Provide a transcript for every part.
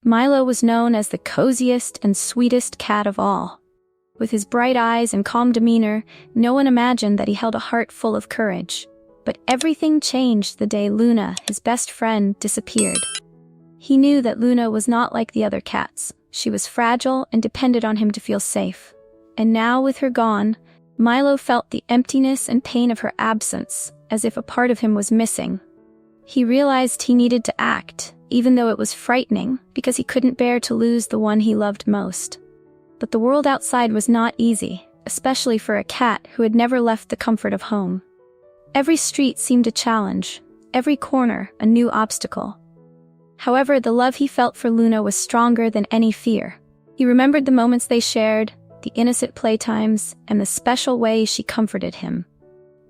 Milo was known as the coziest and sweetest cat of all. With his bright eyes and calm demeanor, no one imagined that he held a heart full of courage. But everything changed the day Luna, his best friend, disappeared. He knew that Luna was not like the other cats. She was fragile and depended on him to feel safe. And now, with her gone, Milo felt the emptiness and pain of her absence, as if a part of him was missing. He realized he needed to act, even though it was frightening, because he couldn't bear to lose the one he loved most. But the world outside was not easy, especially for a cat who had never left the comfort of home. Every street seemed a challenge, every corner a new obstacle. However, the love he felt for Luna was stronger than any fear. He remembered the moments they shared, the innocent playtimes, and the special way she comforted him.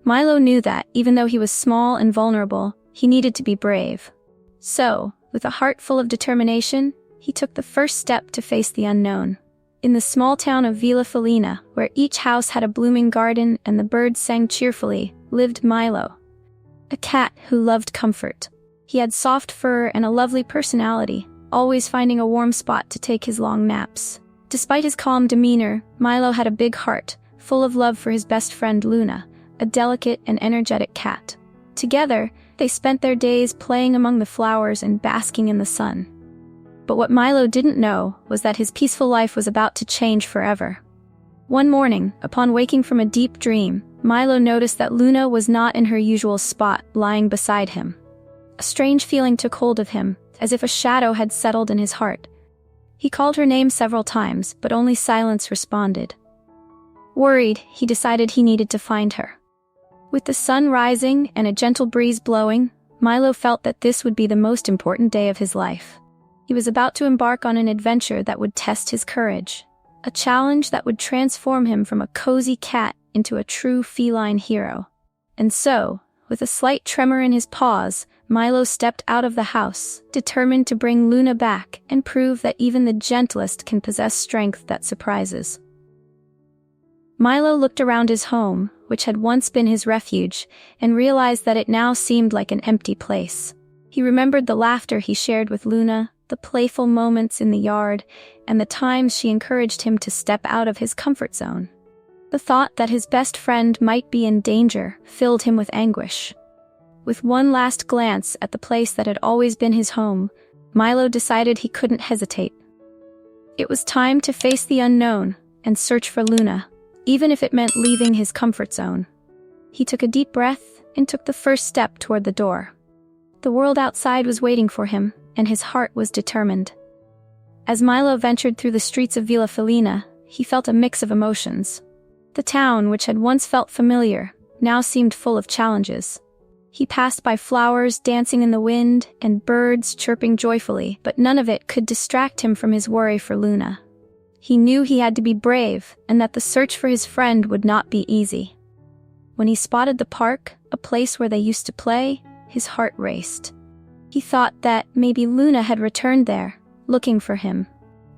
Milo knew that, even though he was small and vulnerable, he needed to be brave. So, with a heart full of determination, he took the first step to face the unknown. In the small town of Brave Feline, where each house had a blooming garden and the birds sang cheerfully, lived Milo, a cat who loved comfort. He had soft fur and a lovely personality, always finding a warm spot to take his long naps. Despite his calm demeanor, Milo had a big heart, full of love for his best friend Luna, a delicate and energetic cat. Together, they spent their days playing among the flowers and basking in the sun. But what Milo didn't know was that his peaceful life was about to change forever. One morning, upon waking from a deep dream, Milo noticed that Luna was not in her usual spot, lying beside him. A strange feeling took hold of him, as if a shadow had settled in his heart. He called her name several times, but only silence responded. Worried, he decided he needed to find her. With the sun rising and a gentle breeze blowing, Milo felt that this would be the most important day of his life. He was about to embark on an adventure that would test his courage, a challenge that would transform him from a cozy cat into a true feline hero. And so, with a slight tremor in his paws, Milo stepped out of the house, determined to bring Luna back and prove that even the gentlest can possess strength that surprises. Milo looked around his home, which had once been his refuge, and realized that it now seemed like an empty place. He remembered the laughter he shared with Luna, the playful moments in the yard, and the times she encouraged him to step out of his comfort zone. The thought that his best friend might be in danger filled him with anguish. With one last glance at the place that had always been his home, Milo decided he couldn't hesitate. It was time to face the unknown and search for Luna, even if it meant leaving his comfort zone. He took a deep breath and took the first step toward the door. The world outside was waiting for him, and his heart was determined. As Milo ventured through the streets of Brave Feline, he felt a mix of emotions. The town, which had once felt familiar, now seemed full of challenges. He passed by flowers dancing in the wind and birds chirping joyfully, but none of it could distract him from his worry for Luna. He knew he had to be brave and that the search for his friend would not be easy. When he spotted the park, a place where they used to play, his heart raced. He thought that maybe Luna had returned there, looking for him.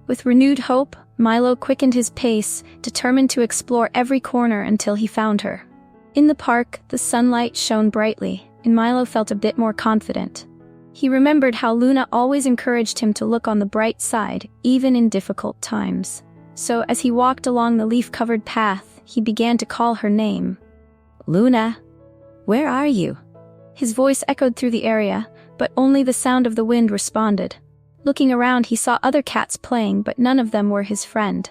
With renewed hope, Milo quickened his pace, determined to explore every corner until he found her. In the park, the sunlight shone brightly, and Milo felt a bit more confident. He remembered how Luna always encouraged him to look on the bright side, even in difficult times. So as he walked along the leaf-covered path, he began to call her name. Luna, where are you? His voice echoed through the area, but only the sound of the wind responded. Looking around, he saw other cats playing, but none of them were his friend.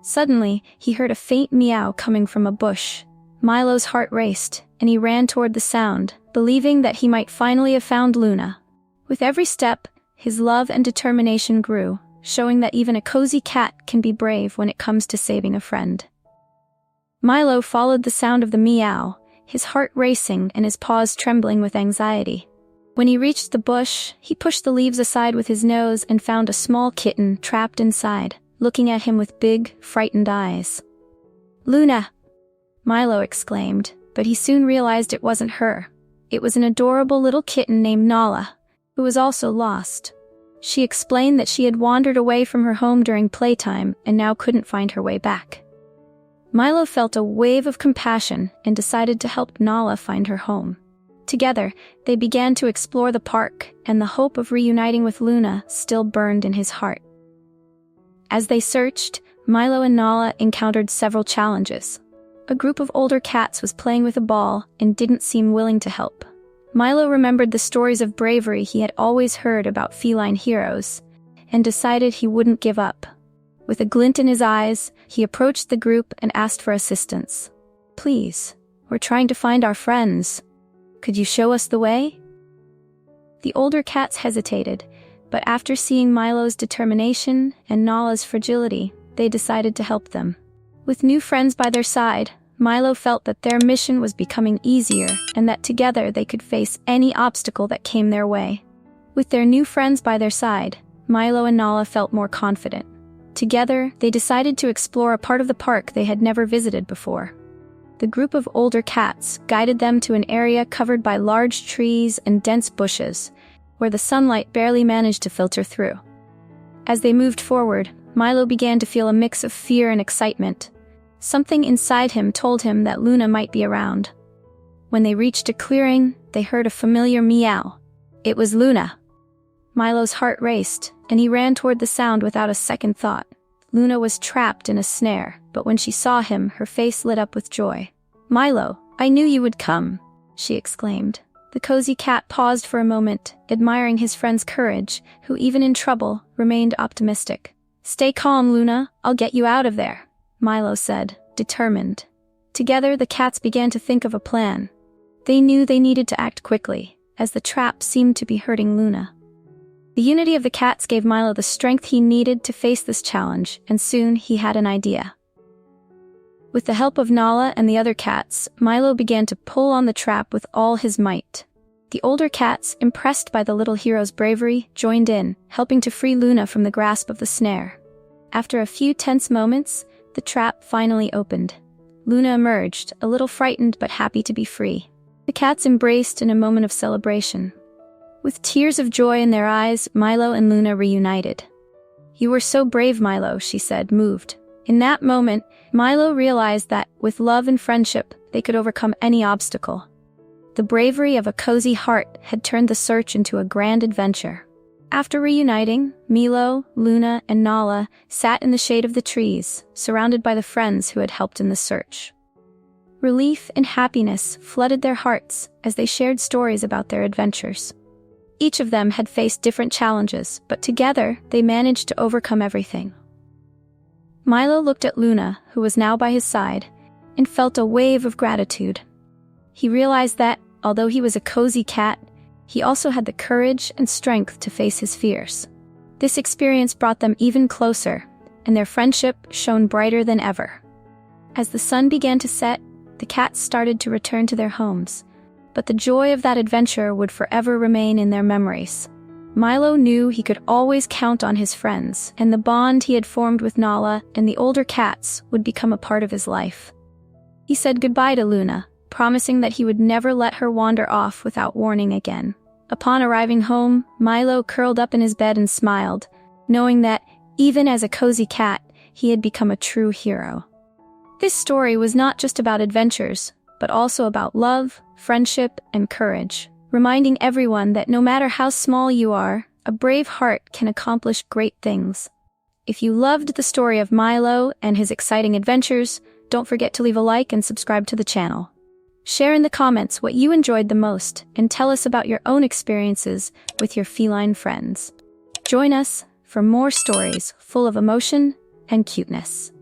Suddenly, he heard a faint meow coming from a bush. Milo's heart raced, and he ran toward the sound, believing that he might finally have found Luna. With every step, his love and determination grew, showing that even a cozy cat can be brave when it comes to saving a friend. Milo followed the sound of the meow, his heart racing and his paws trembling with anxiety. When he reached the bush, he pushed the leaves aside with his nose and found a small kitten trapped inside, looking at him with big, frightened eyes. Luna! Milo exclaimed, but he soon realized it wasn't her. It was an adorable little kitten named Nala, who was also lost. She explained that she had wandered away from her home during playtime and now couldn't find her way back. Milo felt a wave of compassion and decided to help Nala find her home. Together, they began to explore the park, and the hope of reuniting with Luna still burned in his heart. As they searched, Milo and Nala encountered several challenges. A group of older cats was playing with a ball and didn't seem willing to help. Milo remembered the stories of bravery he had always heard about feline heroes, and decided he wouldn't give up. With a glint in his eyes, he approached the group and asked for assistance. "Please, we're trying to find our friends. Could you show us the way?" The older cats hesitated, but after seeing Milo's determination and Nala's fragility, they decided to help them. With new friends by their side, Milo felt that their mission was becoming easier and that together they could face any obstacle that came their way. With their new friends by their side, Milo and Nala felt more confident. Together, they decided to explore a part of the park they had never visited before. The group of older cats guided them to an area covered by large trees and dense bushes, where the sunlight barely managed to filter through. As they moved forward, Milo began to feel a mix of fear and excitement. Something inside him told him that Luna might be around. When they reached a clearing, they heard a familiar meow. It was Luna. Milo's heart raced, and he ran toward the sound without a second thought. Luna was trapped in a snare, but when she saw him, her face lit up with joy. "Milo, I knew you would come," she exclaimed. The cozy cat paused for a moment, admiring his friend's courage, who even in trouble, remained optimistic. "Stay calm, Luna, I'll get you out of there," Milo said, determined. Together, the cats began to think of a plan. They knew they needed to act quickly, as the trap seemed to be hurting Luna. The unity of the cats gave Milo the strength he needed to face this challenge, and soon he had an idea. With the help of Nala and the other cats, Milo began to pull on the trap with all his might. The older cats, impressed by the little hero's bravery, joined in, helping to free Luna from the grasp of the snare. After a few tense moments, the trap finally opened. Luna emerged, a little frightened but happy to be free. The cats embraced in a moment of celebration. With tears of joy in their eyes, Milo and Luna reunited. "You were so brave, Milo," she said, moved. In that moment, Milo realized that, with love and friendship, they could overcome any obstacle. The bravery of a cozy heart had turned the search into a grand adventure. After reuniting, Milo, Luna, and Nala sat in the shade of the trees, surrounded by the friends who had helped in the search. Relief and happiness flooded their hearts as they shared stories about their adventures. Each of them had faced different challenges, but together they managed to overcome everything. Milo looked at Luna, who was now by his side, and felt a wave of gratitude. He realized that, although he was a cozy cat, he also had the courage and strength to face his fears. This experience brought them even closer, and their friendship shone brighter than ever. As the sun began to set, the cats started to return to their homes, but the joy of that adventure would forever remain in their memories. Milo knew he could always count on his friends, and the bond he had formed with Nala and the older cats would become a part of his life. He said goodbye to Luna, promising that he would never let her wander off without warning again. Upon arriving home, Milo curled up in his bed and smiled, knowing that, even as a cozy cat, he had become a true hero. This story was not just about adventures, but also about love, friendship, and courage, reminding everyone that no matter how small you are, a brave heart can accomplish great things. If you loved the story of Milo and his exciting adventures, don't forget to leave a like and subscribe to the channel. Share in the comments what you enjoyed the most and tell us about your own experiences with your feline friends. Join us for more stories full of emotion and cuteness.